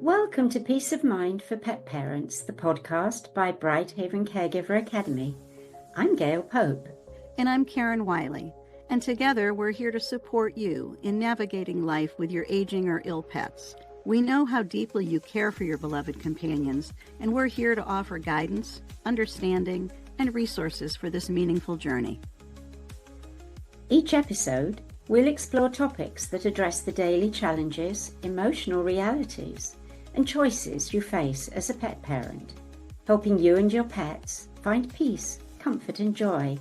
Welcome to Peace of Mind for Pet Parents, the podcast by BrightHaven Caregiver Academy. I'm Gail Pope. And I'm Karen Wylie. And together we're here to support you in navigating life with your aging or ill pets. We know how deeply you care for your beloved companions, and we're here to offer guidance, understanding, and resources for this meaningful journey. Each episode, we'll explore topics that address the daily challenges, emotional realities, and choices you face as a pet parent, helping you and your pets find peace, comfort, and joy.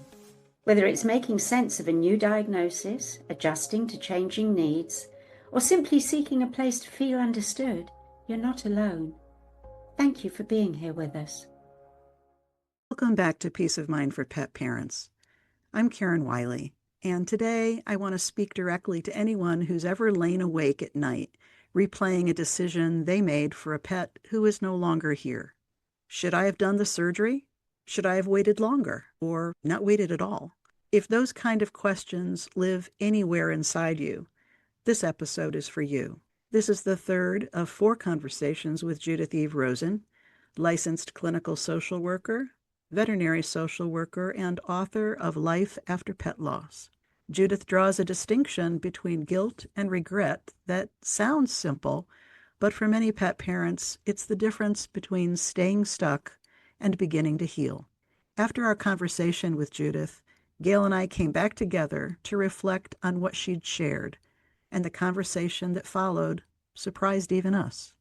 Whether it's making sense of a new diagnosis, adjusting to changing needs, or simply seeking a place to feel understood, you're not alone. Thank you for being here with us. Welcome back to Peace of Mind for Pet Parents. I'm Karen Wylie, and today I want to speak directly to anyone who's ever lain awake at night, replaying a decision they made for a pet who is no longer here. Should I have done the surgery? Should I have waited longer, or not waited at all? If those kind of questions live anywhere inside you, this episode is for you. This is the third of 4 conversations with Judith Eve Rosen, licensed clinical social worker, veterinary social worker, and author of Life After Pet Loss. Judith draws a distinction between guilt and regret that sounds simple, but for many pet parents, it's the difference between staying stuck and beginning to heal. After our conversation with Judith, Gail and I came back together to reflect on what she'd shared, and the conversation that followed surprised even us.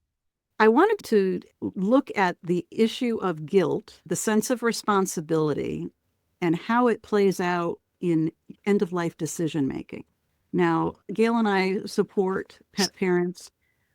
I wanted to look at the issue of guilt, the sense of responsibility, and how it plays out in end-of-life decision-making. Now, Gail and I support pet parents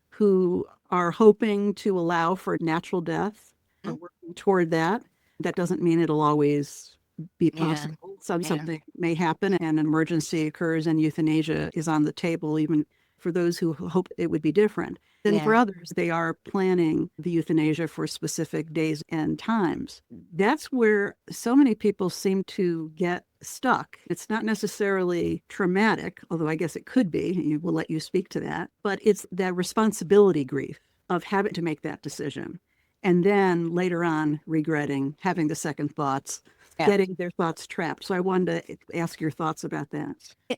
who are hoping to allow for natural death, or working toward that. That doesn't mean it'll always be possible. Something may happen and an emergency occurs and euthanasia is on the table, even for those who hope it would be different. Then for others, they are planning the euthanasia for specific days and times. That's where so many people seem to get stuck. It's not necessarily traumatic, although I guess it could be. We'll let you speak to that. But it's that responsibility grief of having to make that decision. And then later on, regretting, having the second thoughts, getting their thoughts trapped. So I wanted to ask your thoughts about that.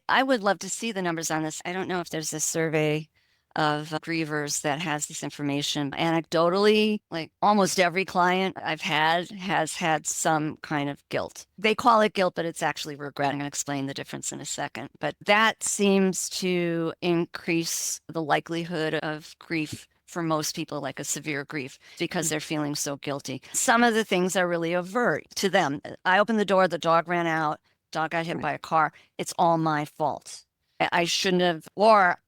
I would love to see the numbers on this. I don't know if there's a survey of grievers that has this information. Anecdotally, like almost every client I've had has had some kind of guilt. They call it guilt, but it's actually regret. I'm going to explain the difference in a second. But that seems to increase the likelihood of grief for most people, like a severe grief, because they're feeling so guilty. Some of the things are really overt to them. I opened the door, the dog ran out, dog got hit by a car. It's all my fault. I shouldn't have, or,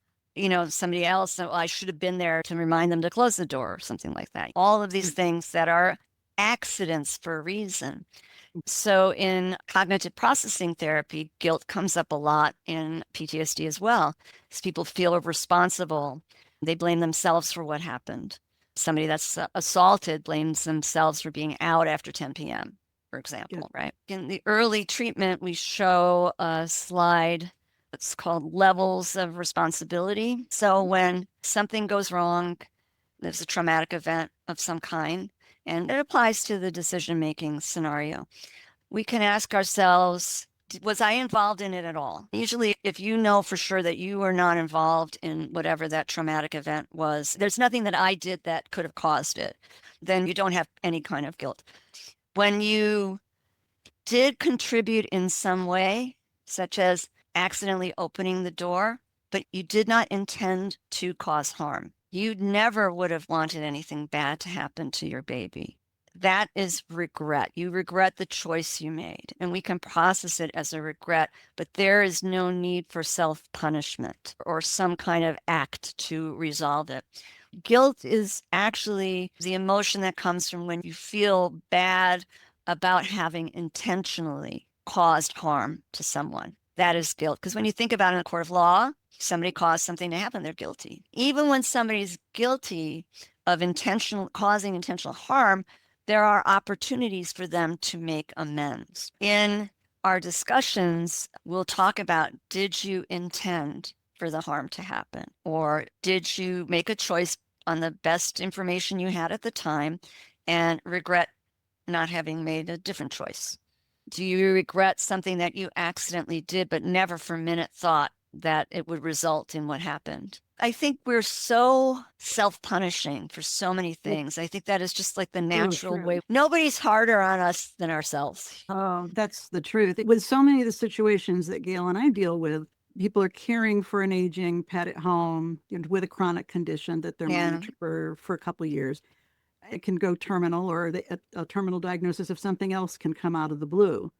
somebody else, well, I should have been there to remind them to close the door or something like that. All of these things that are accidents for a reason. So in cognitive processing therapy, guilt comes up a lot in PTSD as well, because people feel responsible. They blame themselves for what happened. Somebody that's assaulted blames themselves for being out after 10 p.m., for example, right? In the early treatment, we show a slide that's called levels of responsibility. So when something goes wrong, there's a traumatic event of some kind, and it applies to the decision-making scenario. We can ask ourselves, was I involved in it at all? Usually, if you know for sure that you were not involved in whatever that traumatic event was, there's nothing that I did that could have caused it, then you don't have any kind of guilt. When you did contribute in some way, such as accidentally opening the door, but you did not intend to cause harm, you never would have wanted anything bad to happen to your baby. That is regret. You regret the choice you made, and we can process it as a regret, but there is no need for self-punishment or some kind of act to resolve it. Guilt is actually the emotion that comes from when you feel bad about having intentionally caused harm to someone. That is guilt. Because when you think about it in a court of law, somebody caused something to happen, they're guilty. Even when somebody's guilty of causing intentional harm, there are opportunities for them to make amends. In our discussions, we'll talk about, did you intend for the harm to happen? Or did you make a choice on the best information you had at the time and regret not having made a different choice? Do you regret something that you accidentally did, but never for a minute thought that it would result in what happened? I think we're so self-punishing for so many things. I think that is just like the natural way. Nobody's harder on us than ourselves. Oh, that's the truth. With so many of the situations that Gail and I deal with, people are caring for an aging pet at home with a chronic condition that they're monitoring for a couple of years. It can go terminal, or a terminal diagnosis of something else can come out of the blue.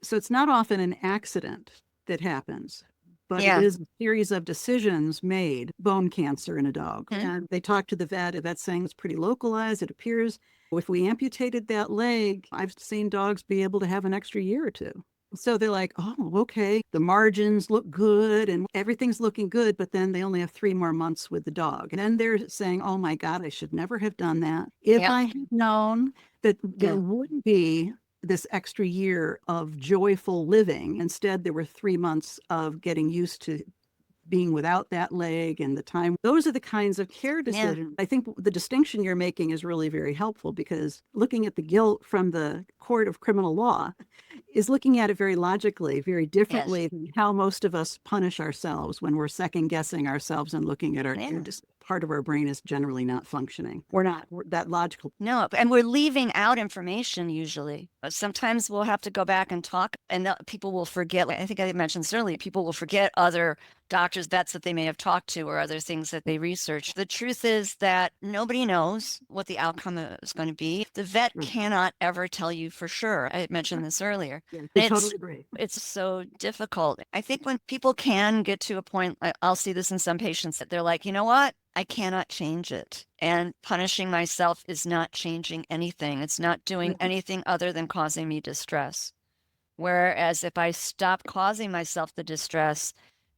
So it's not often an accident that happens, but it is a series of decisions made. Bone cancer in a dog. And they talked to the vet. The vet's saying it's pretty localized. It appears if we amputated that leg, I've seen dogs be able to have an extra year or two. So they're like, oh, okay, the margins look good and everything's looking good, but then they only have 3 more months with the dog. And then they're saying, oh my God, I should never have done that. If I had known that there wouldn't be this extra year of joyful living, instead there were 3 months of getting used to being without that leg and the time. Those are the kinds of care decisions. I think the distinction you're making is really very helpful, because looking at the guilt from the court of criminal law is looking at it very logically, very differently than how most of us punish ourselves when we're second guessing ourselves and looking at our part of our brain is generally not functioning. We're that logical. No, and we're leaving out information usually. Sometimes we'll have to go back and talk, and people will forget. I think I mentioned this earlier, people will forget other doctors, vets that they may have talked to, or other things that they researched. The truth is that nobody knows what the outcome is going to be. The vet cannot ever tell you for sure. I mentioned this earlier. I totally agree. It's so difficult. I think when people can get to a point, I'll see this in some patients, that they're like, you know what? I cannot change it. And punishing myself is not changing anything. It's not doing anything other than causing me distress. Whereas if I stop causing myself the distress,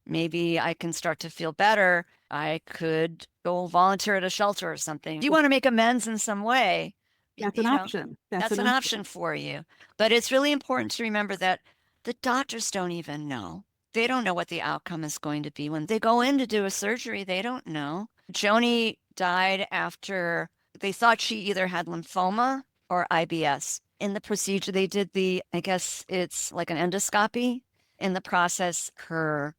maybe I can start to feel better. I could go volunteer at a shelter or something. If you want to make amends in some way, that's an option. That's an option for you. But it's really important to remember that the doctors don't even know. They don't know what the outcome is going to be. When they go in to do a surgery, they don't know. Joni died after they thought she either had lymphoma or IBS. In the procedure, they did I guess it's like an endoscopy. In the process, her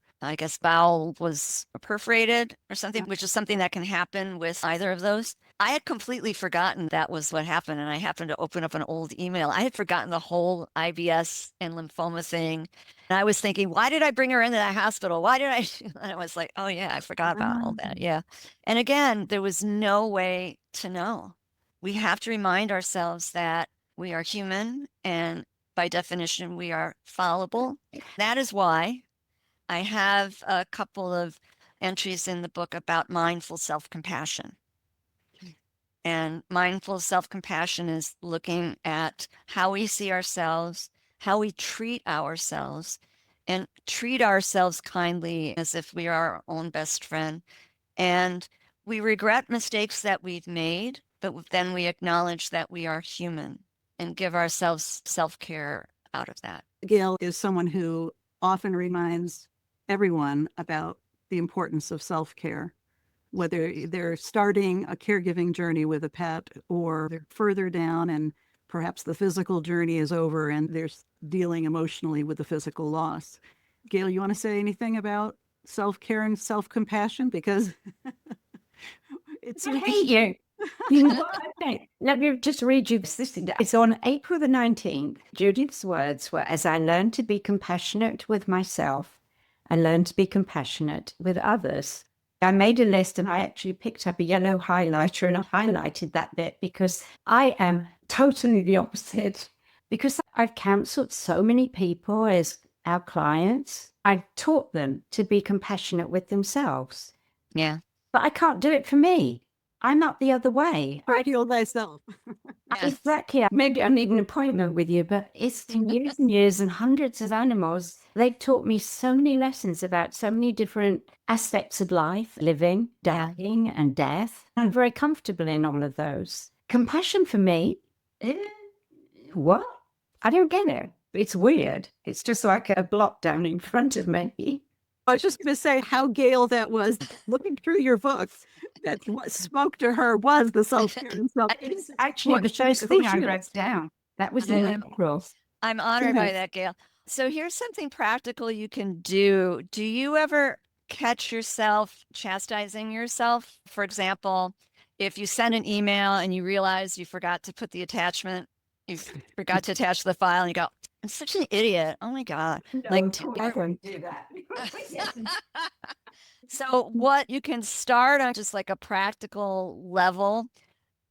bowel was perforated or something, which is something that can happen with either of those. I had completely forgotten that was what happened, and I happened to open up an old email. I had forgotten the whole IBS and lymphoma thing. And I was thinking, why did I bring her into that hospital? Why did I? And I was like, oh yeah, I forgot about all that. Yeah. And again, there was no way to know. We have to remind ourselves that we are human, and by definition, we are fallible. That is why I have a couple of entries in the book about mindful self-compassion. And mindful self-compassion is looking at how we see ourselves, how we treat ourselves, and treat ourselves kindly as if we are our own best friend. And we regret mistakes that we've made, but then we acknowledge that we are human and give ourselves self-care out of that. Gail is someone who often reminds everyone about the importance of self-care, whether they're starting a caregiving journey with a pet or they're further down and perhaps the physical journey is over and they're dealing emotionally with the physical loss. Gail, you want to say anything about self-care and self-compassion? Because it's... I hate you. You know what? Okay. Let me just read you this. It's on April the 19th. Judith's words were, as I learned to be compassionate with myself, I learned to be compassionate with others. I made a list and I actually picked up a yellow highlighter and I highlighted that bit because I am totally the opposite. Because I've counseled so many people as our clients, I've taught them to be compassionate with themselves. Yeah. But I can't do it for me. I'm up the other way. Try to heal thyself. Exactly. Maybe I need an appointment with you, but it's years and years and hundreds of animals. They've taught me so many lessons about so many different aspects of life, living, dying, and death. I'm very comfortable in all of those. Compassion for me, what? I don't get it. It's weird. It's just like a block down in front of me. I was just going to say how Gail that was looking through your books. That what spoke to her was the self-care and self-care. It's actually the first thing I wrote down. That was in April. I'm honored by that, Gail. So here's something practical you can do. Do you ever catch yourself chastising yourself? For example, if you send an email and you realize you forgot to put the attachment, you forgot to attach the file, and you go, I'm such an idiot. Oh my God. No, Like, I wouldn't do that. so what you can start on just like a practical level,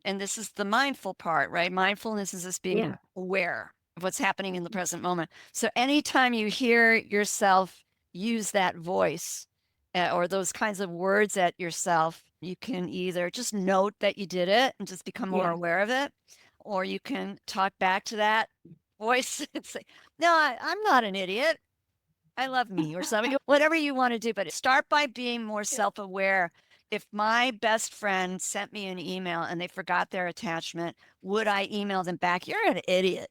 and this is the mindful part, right? Mindfulness is just being aware of what's happening in the present moment. So anytime you hear yourself use that voice or those kinds of words at yourself, you can either just note that you did it and just become more aware of it, or you can talk back to that voice and say, no, I'm not an idiot. I love me, or something, whatever you want to do. But start by being more self-aware. If my best friend sent me an email and they forgot their attachment, would I email them back? You're an idiot.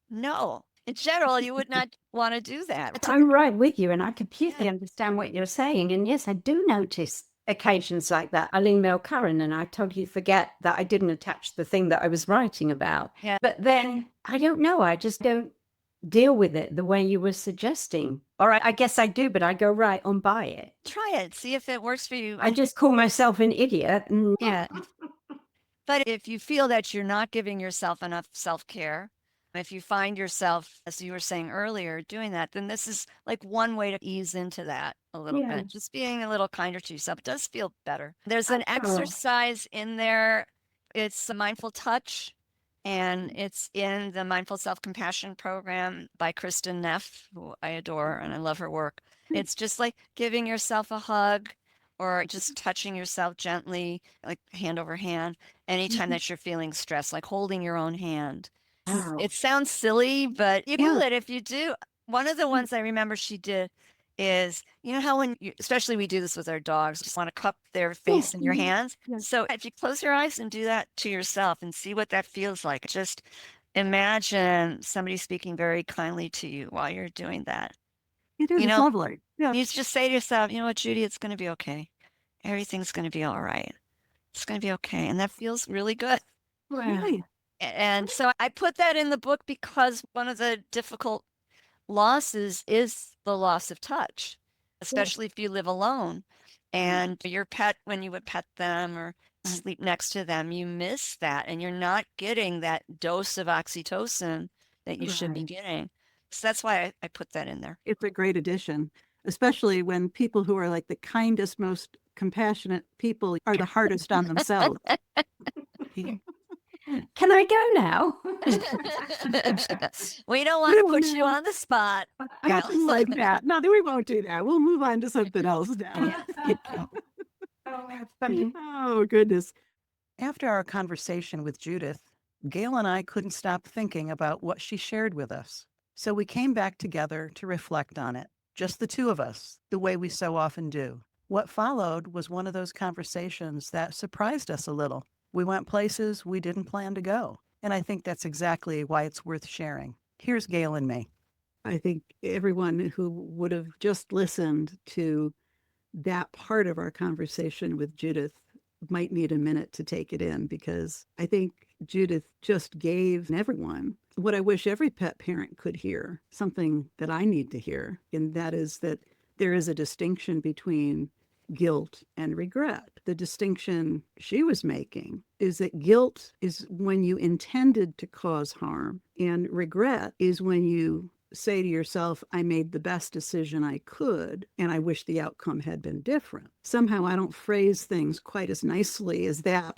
No. In general, you would not want to do that. I'm right with you, and I completely understand what you're saying. And yes, I do notice occasions like that. I'll email Karen and I totally forget that I didn't attach the thing that I was writing about. Yeah. But then I don't know. I just don't deal with it the way you were suggesting. Or I guess I do, but I go right on by it. Try it. See if it works for you. I just call myself an idiot. And Yeah. But if you feel that you're not giving yourself enough self-care, if you find yourself, as you were saying earlier, doing that, then this is like one way to ease into that a little bit. Just being a little kinder to yourself. It does feel better. There's an exercise in there. It's a mindful touch, and it's in the Mindful Self-Compassion program by Kristen Neff, who I adore and I love her work. It's just like giving yourself a hug or just touching yourself gently, like hand over hand, anytime that you're feeling stressed, like holding your own hand. It sounds silly, but you feel it if you do. One of the ones I remember she did is, you know how when you, especially we do this with our dogs, just want to cup their face in your hands. So if you close your eyes and do that to yourself and see what that feels like, just imagine somebody speaking very kindly to you while you're doing that. It is lovely. Yeah. You just say to yourself, you know what, Judy, it's going to be okay. Everything's going to be all right. It's going to be okay. And that feels really good. wow. And so I put that in the book because one of the difficult losses is the loss of touch, especially if you live alone and your pet, when you would pet them or sleep next to them, you miss that and you're not getting that dose of oxytocin that you should be getting. So that's why I put that in there. It's a great addition, especially when people who are like the kindest, most compassionate people are the hardest on themselves. Can I go now? We don't want to put you on the spot. Nothing like that. No, we won't do that. We'll move on to something else now. Oh, goodness. After our conversation with Judith, Gail and I couldn't stop thinking about what she shared with us. So we came back together to reflect on it, just the two of us, the way we so often do. What followed was one of those conversations that surprised us a little. We went places we didn't plan to go, and I think that's exactly why it's worth sharing. Here's Gail and me. I think everyone who would have just listened to that part of our conversation with Judith might need a minute to take it in, because I think Judith just gave everyone what I wish every pet parent could hear, something that I need to hear, and that is that there is a distinction between guilt and regret. The distinction she was making is that guilt is when you intended to cause harm, and regret is when you say to yourself, I made the best decision I could, and I wish the outcome had been different. Somehow I don't phrase things quite as nicely as that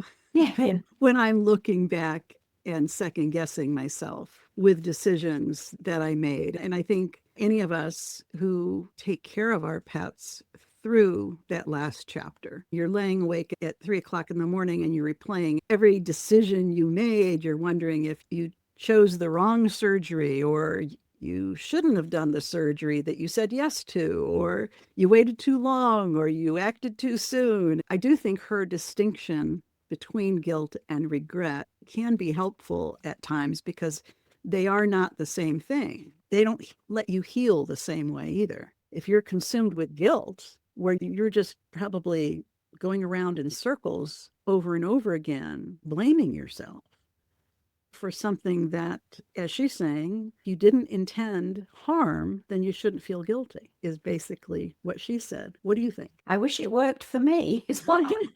when I'm looking back and second guessing myself with decisions that I made. And I think any of us who take care of our pets through that last chapter, you're laying awake at 3 o'clock in the morning and you're replaying every decision you made. You're wondering if you chose the wrong surgery, or you shouldn't have done the surgery that you said yes to, or you waited too long, or you acted too soon. I do think her distinction between guilt and regret can be helpful at times, because they are not the same thing. They don't let you heal the same way either. If you're consumed with guilt, where you're just probably going around in circles over and over again, blaming yourself for something that, as she's saying, you didn't intend harm, then you shouldn't feel guilty, is basically what she said. What do you think? I wish it worked for me, is what I think.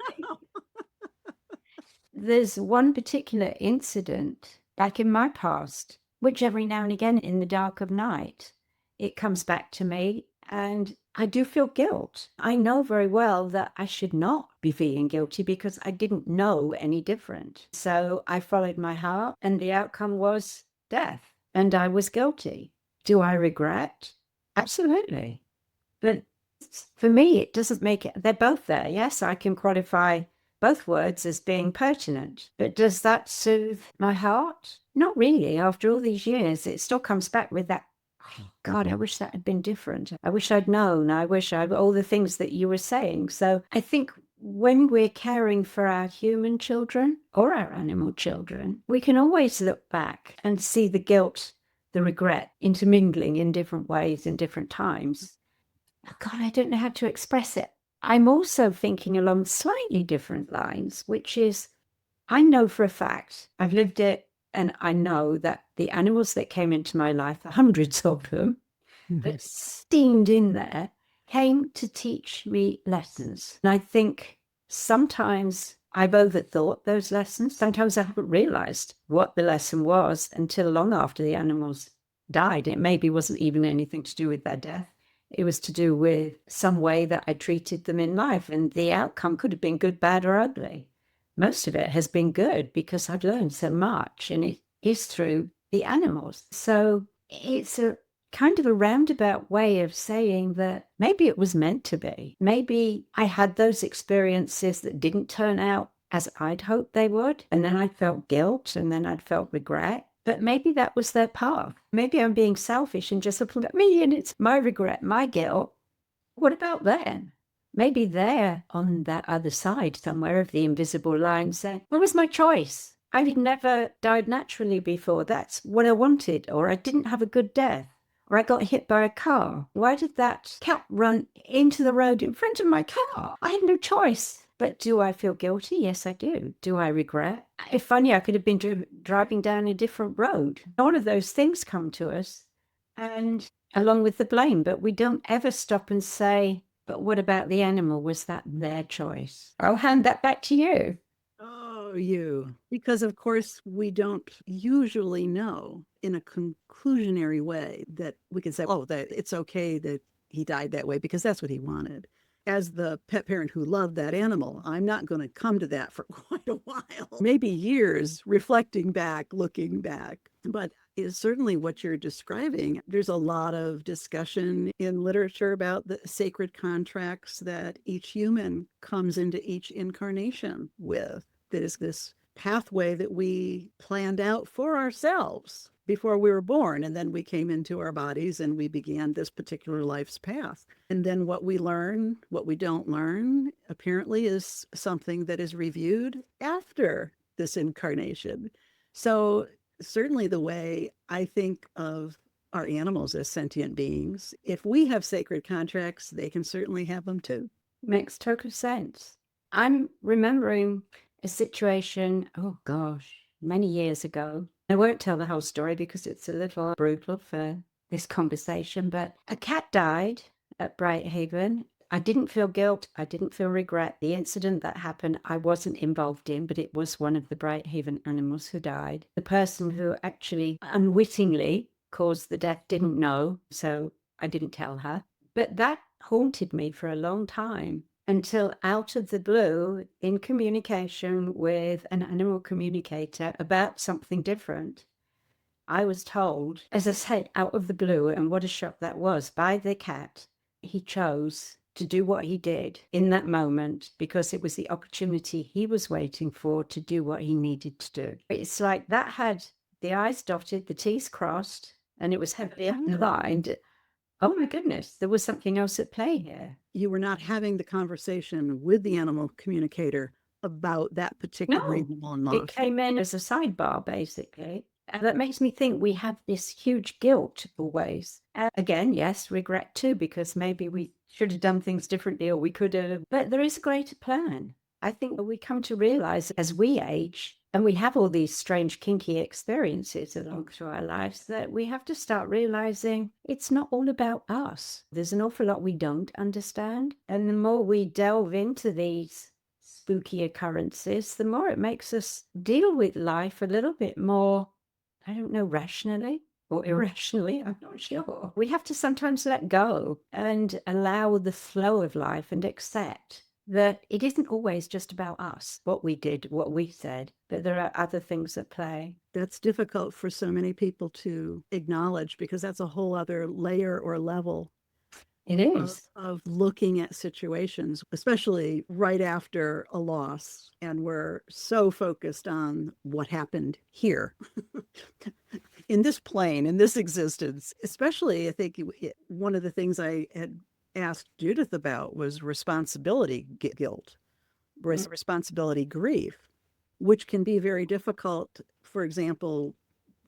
There's one particular incident back in my past, which every now and again in the dark of night, it comes back to me and I do feel guilt. I know very well that I should not be feeling guilty because I didn't know any different. So I followed my heart and the outcome was death and I was guilty. Do I regret? Absolutely. But for me, it doesn't make it, they're both there. Yes, I can qualify both words as being pertinent, but does that soothe my heart? Not really. After all these years, it still comes back with that, oh God, I wish that had been different. I wish I'd known. I wish all the things that you were saying. So I think when we're caring for our human children or our animal children, we can always look back and see the guilt, the regret intermingling in different ways in different times. Oh God, I don't know how to express it. I'm also thinking along slightly different lines, which is, I know for a fact, I've lived it, and I know that the animals that came into my life, the hundreds of them, that steamed in there, came to teach me lessons. And I think sometimes I've overthought those lessons. Sometimes I haven't realized what the lesson was until long after the animals died. It maybe wasn't even anything to do with their death. It was to do with some way that I treated them in life, and the outcome could have been good, bad, or ugly. Most of it has been good because I've learned so much, and it is through the animals. So it's a kind of a roundabout way of saying that maybe it was meant to be. Maybe I had those experiences that didn't turn out as I'd hoped they would, and then I felt guilt, and then I'd felt regret. But maybe that was their path. Maybe I'm being selfish and just looking at me and it's my regret, my guilt. What about them? Maybe they're on that other side somewhere of the invisible line saying, what was my choice? I've never died naturally before. That's what I wanted. Or I didn't have a good death. Or I got hit by a car. Why did that cat run into the road in front of my car? I had no choice. But do I feel guilty? Yes, I do. Do I regret? If funny, I could have been driving down a different road. All of those things come to us, and along with the blame, but we don't ever stop and say, but what about the animal? Was that their choice? I'll hand that back to you. Oh, you. Because, of course, we don't usually know in a conclusionary way that we can say, oh, that it's okay that he died that way because that's what he wanted. As the pet parent who loved that animal, I'm not going to come to that for quite a while, maybe years, reflecting back, looking back. But is certainly what you're describing. There's a lot of discussion in literature about the sacred contracts that each human comes into each incarnation with. That is this pathway that we planned out for ourselves before we were born. And then we came into our bodies and we began this particular life's path. And then what we learn, what we don't learn, apparently is something that is reviewed after this incarnation. So certainly the way I think of our animals as sentient beings, if we have sacred contracts, they can certainly have them too. Makes total sense. I'm remembering a situation, oh gosh, many years ago. I won't tell the whole story because it's a little brutal for this conversation, but a cat died at BrightHaven. I didn't feel guilt. I didn't feel regret. The incident that happened, I wasn't involved in, but it was one of the BrightHaven animals who died. The person who actually unwittingly caused the death didn't know, so I didn't tell her. But that haunted me for a long time until out of the blue, in communication with an animal communicator about something different, I was told, as I said, out of the blue, and what a shock that was, by the cat. He chose to do what he did in that moment because it was the opportunity he was waiting for to do what he needed to do. It's like that had the I's dotted, the T's crossed, and it was heavily underlined. Oh my goodness, there was something else at play here. You were not having the conversation with the animal communicator about that particular animal. It came in as a sidebar, basically. And that makes me think we have this huge guilt always. And again, yes, regret too, because maybe we should have done things differently or we could have, but there is a greater plan. I think we come to realize as we age and we have all these strange, kinky experiences along through our lives that we have to start realizing it's not all about us. There's an awful lot we don't understand. And the more we delve into these spooky occurrences, the more it makes us deal with life a little bit more, I don't know, rationally or irrationally, I'm not sure. We have to sometimes let go and allow the flow of life and accept that it isn't always just about us, what we did, what we said, but there are other things at play. That's difficult for so many people to acknowledge because that's a whole other layer or level It is. of looking at situations, especially right after a loss. And we're so focused on what happened here in this plane, in this existence. Especially, I think one of the things I had asked Judith about was responsibility guilt, responsibility grief, which can be very difficult. For example,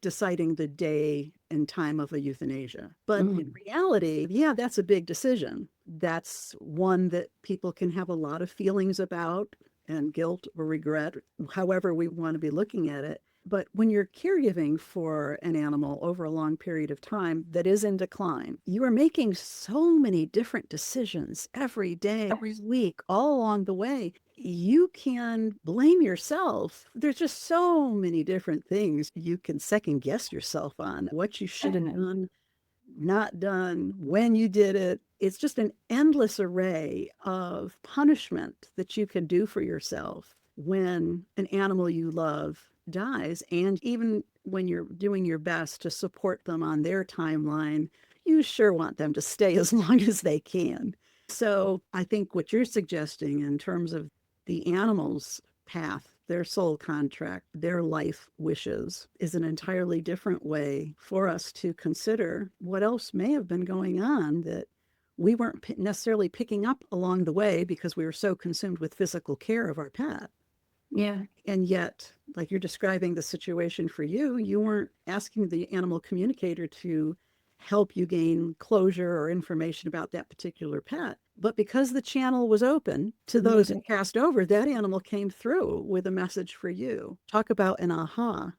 deciding the day and time of a euthanasia. But in reality, yeah, that's a big decision. That's one that people can have a lot of feelings about and guilt or regret, however we want to be looking at it. But when you're caregiving for an animal over a long period of time that is in decline, you are making so many different decisions every day, every week, all along the way. You can blame yourself. There's just so many different things you can second guess yourself on. What you should have done, not done, when you did it. It's just an endless array of punishment that you can do for yourself when an animal you love dies. And even when you're doing your best to support them on their timeline, you sure want them to stay as long as they can. So I think what you're suggesting in terms of the animal's path, their soul contract, their life wishes, is an entirely different way for us to consider what else may have been going on that we weren't necessarily picking up along the way because we were so consumed with physical care of our pet. Yeah. And yet, like you're describing the situation for you, you weren't asking the animal communicator to help you gain closure or information about that particular pet. But because the channel was open to those who passed over, that animal came through with a message for you. Talk about an aha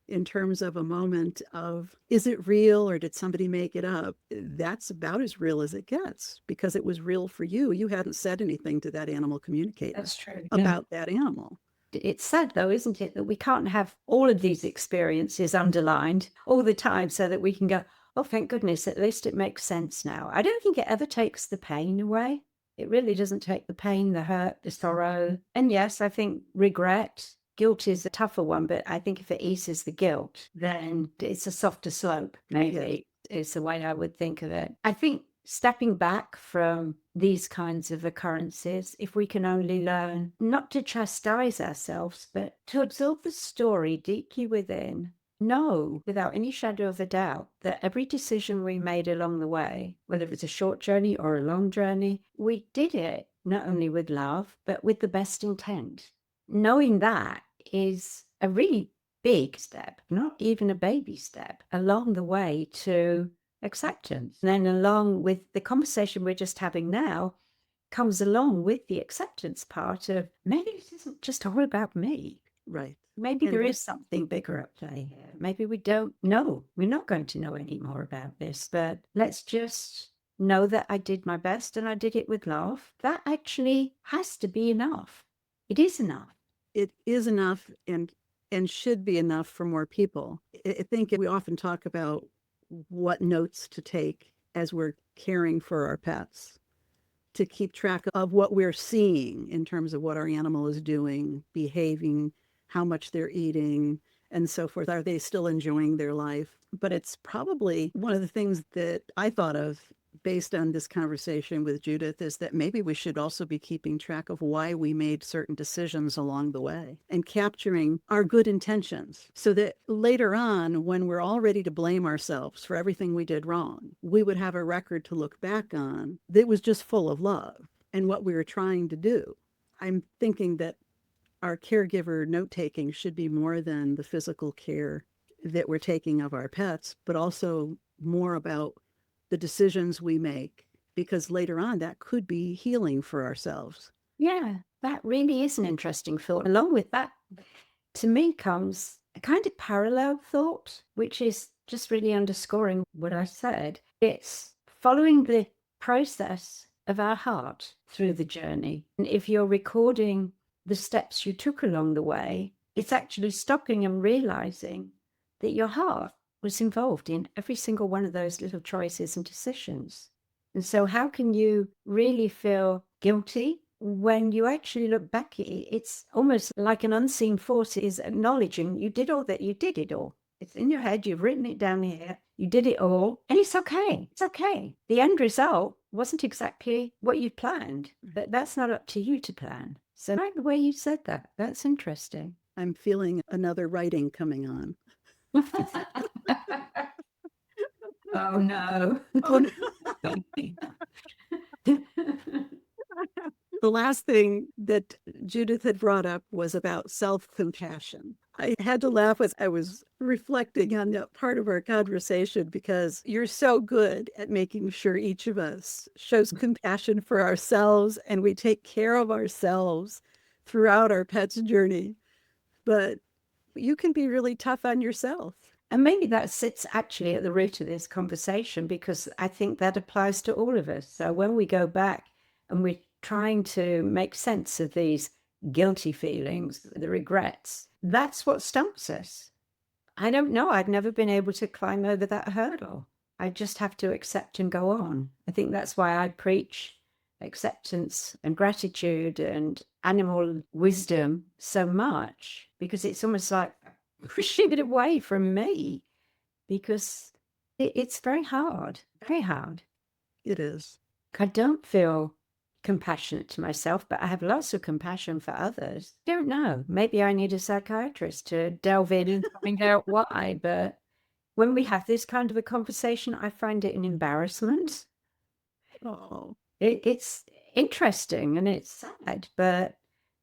in terms of a moment of, is it real or did somebody make it up? That's about as real as it gets because it was real for you. You hadn't said anything to that animal communicator. That's true. About that animal. It's sad, though, isn't it, that we can't have all of these experiences underlined all the time so that we can go, oh, thank goodness, at least it makes sense now. I don't think it ever takes the pain away. It really doesn't take the pain, the hurt, the sorrow. And yes, I think regret, guilt is a tougher one, but I think if it eases the guilt, then it's a softer slope, maybe, is the way I would think of it. I think stepping back from these kinds of occurrences, if we can only learn not to chastise ourselves, but to absorb the story deeply within, know without any shadow of a doubt that every decision we made along the way, whether it's a short journey or a long journey, we did it not only with love, but with the best intent. Knowing that is a really big step, not even a baby step, along the way to acceptance. And then along with the conversation we're just having now comes along with the acceptance part of maybe this isn't just all about me. Right. Maybe there is something bigger at play here. Maybe we don't know. We're not going to know any more about this, but let's just know that I did my best and I did it with love. That actually has to be enough. It is enough. It is enough and should be enough for more people. I think we often talk about what notes to take as we're caring for our pets to keep track of what we're seeing in terms of what our animal is doing, behaving, how much they're eating, and so forth. Are they still enjoying their life? But it's probably one of the things that I thought of based on this conversation with Judith is that maybe we should also be keeping track of why we made certain decisions along the way and capturing our good intentions so that later on, when we're all ready to blame ourselves for everything we did wrong, we would have a record to look back on that was just full of love and what we were trying to do. I'm thinking that our caregiver note-taking should be more than the physical care that we're taking of our pets, but also more about the decisions we make, because later on that could be healing for ourselves. Yeah, that really is an interesting thought. Along with that, to me comes a kind of parallel thought, which is just really underscoring what I said. It's following the process of our heart through the journey. And if you're recording the steps you took along the way, it's actually stopping and realizing that your heart was involved in every single one of those little choices and decisions. And so how can you really feel guilty when you actually look back at it? It's almost like an unseen force is acknowledging you did all that, you did it all. It's in your head, you've written it down here, you did it all, and it's okay. It's okay. The end result wasn't exactly what you planned, but that's not up to you to plan. So I like the way you said that. That's interesting. I'm feeling another writing coming on. Oh no. Oh, no. The last thing that Judith had brought up was about self-compassion. I had to laugh as I was reflecting on that part of our conversation, because you're so good at making sure each of us shows compassion for ourselves and we take care of ourselves throughout our pet's journey. But you can be really tough on yourself. And maybe that sits actually at the root of this conversation, because I think that applies to all of us. So when we go back and we're trying to make sense of these guilty feelings, the regrets, that's what stumps us. I don't know. I've never been able to climb over that hurdle. I just have to accept and go on. I think that's why I preach acceptance and gratitude and animal wisdom so much, because it's almost like pushing it away from me, because it's very hard, very hard. It is. I don't feel compassionate to myself, but I have lots of compassion for others. I don't know. Maybe I need a psychiatrist to delve in and find out why. But when we have this kind of a conversation, I find it an embarrassment. Oh, It's interesting and it's sad, but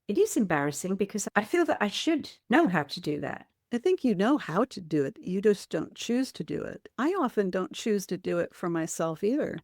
it is embarrassing because I feel that I should know how to do that. I think you know how to do it. You just don't choose to do it. I often don't choose to do it for myself either.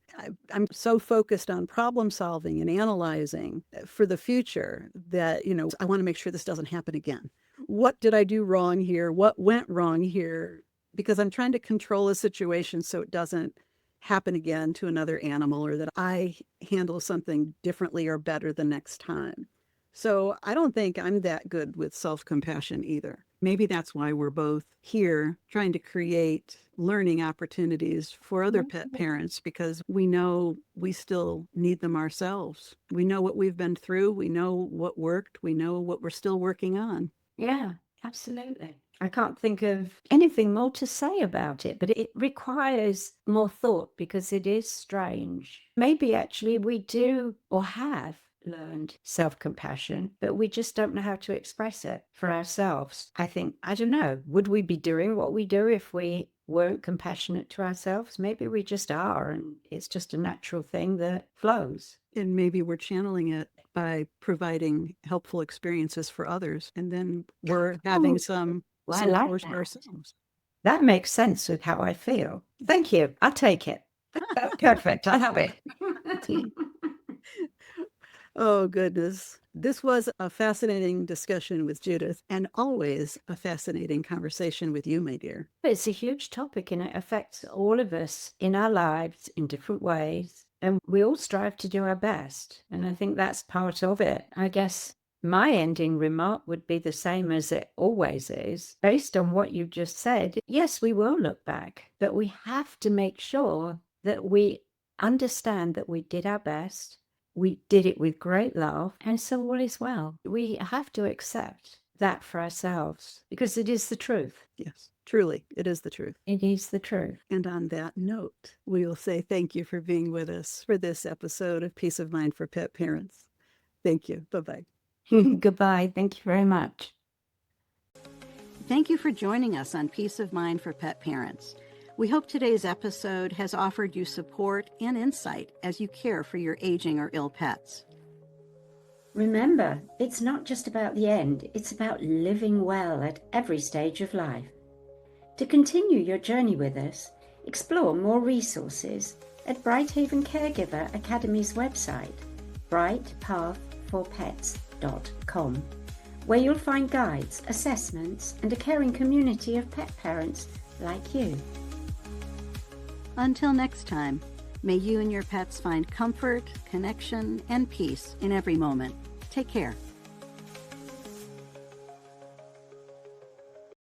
I'm so focused on problem solving and analyzing for the future that, I want to make sure this doesn't happen again. What did I do wrong here? What went wrong here? Because I'm trying to control a situation so it doesn't happen again to another animal, or that I handle something differently or better the next time. So I don't think I'm that good with self-compassion either. Maybe that's why we're both here trying to create learning opportunities for other pet parents, because we know we still need them ourselves. We know what we've been through. We know what worked. We know what we're still working on. Yeah, absolutely. I can't think of anything more to say about it, but it requires more thought because it is strange. Maybe actually we do or have learned self-compassion, but we just don't know how to express it for ourselves. I think, I don't know, would we be doing what we do if we weren't compassionate to ourselves? Maybe we just are, and it's just a natural thing that flows. And maybe we're channeling it by providing helpful experiences for others, and then we're having some I like support that. ourselves. That makes sense with how I feel. Thank you. I'll take it. That's perfect. I have it. Oh, goodness. This was a fascinating discussion with Judith, and always a fascinating conversation with you, my dear. It's a huge topic and it affects all of us in our lives in different ways. And we all strive to do our best. And I think that's part of it. I guess my ending remark would be the same as it always is. Based on what you just said, yes, we will look back, but we have to make sure that we understand that we did our best. We did it with great love, and so all is well. We have to accept that for ourselves because it is the truth. Yes, truly, it is the truth. It is the truth. And on that note, we will say thank you for being with us for this episode of Peace of Mind for Pet Parents. Thank you. Bye-bye. Goodbye. Thank you very much. Thank you for joining us on Peace of Mind for Pet Parents. We hope today's episode has offered you support and insight as you care for your aging or ill pets. Remember, it's not just about the end, it's about living well at every stage of life. To continue your journey with us, explore more resources at BrightHaven Caregiver Academy's website, brightpathforpets.com, where you'll find guides, assessments, and a caring community of pet parents like you. Until next time, may you and your pets find comfort, connection, and peace in every moment. Take care.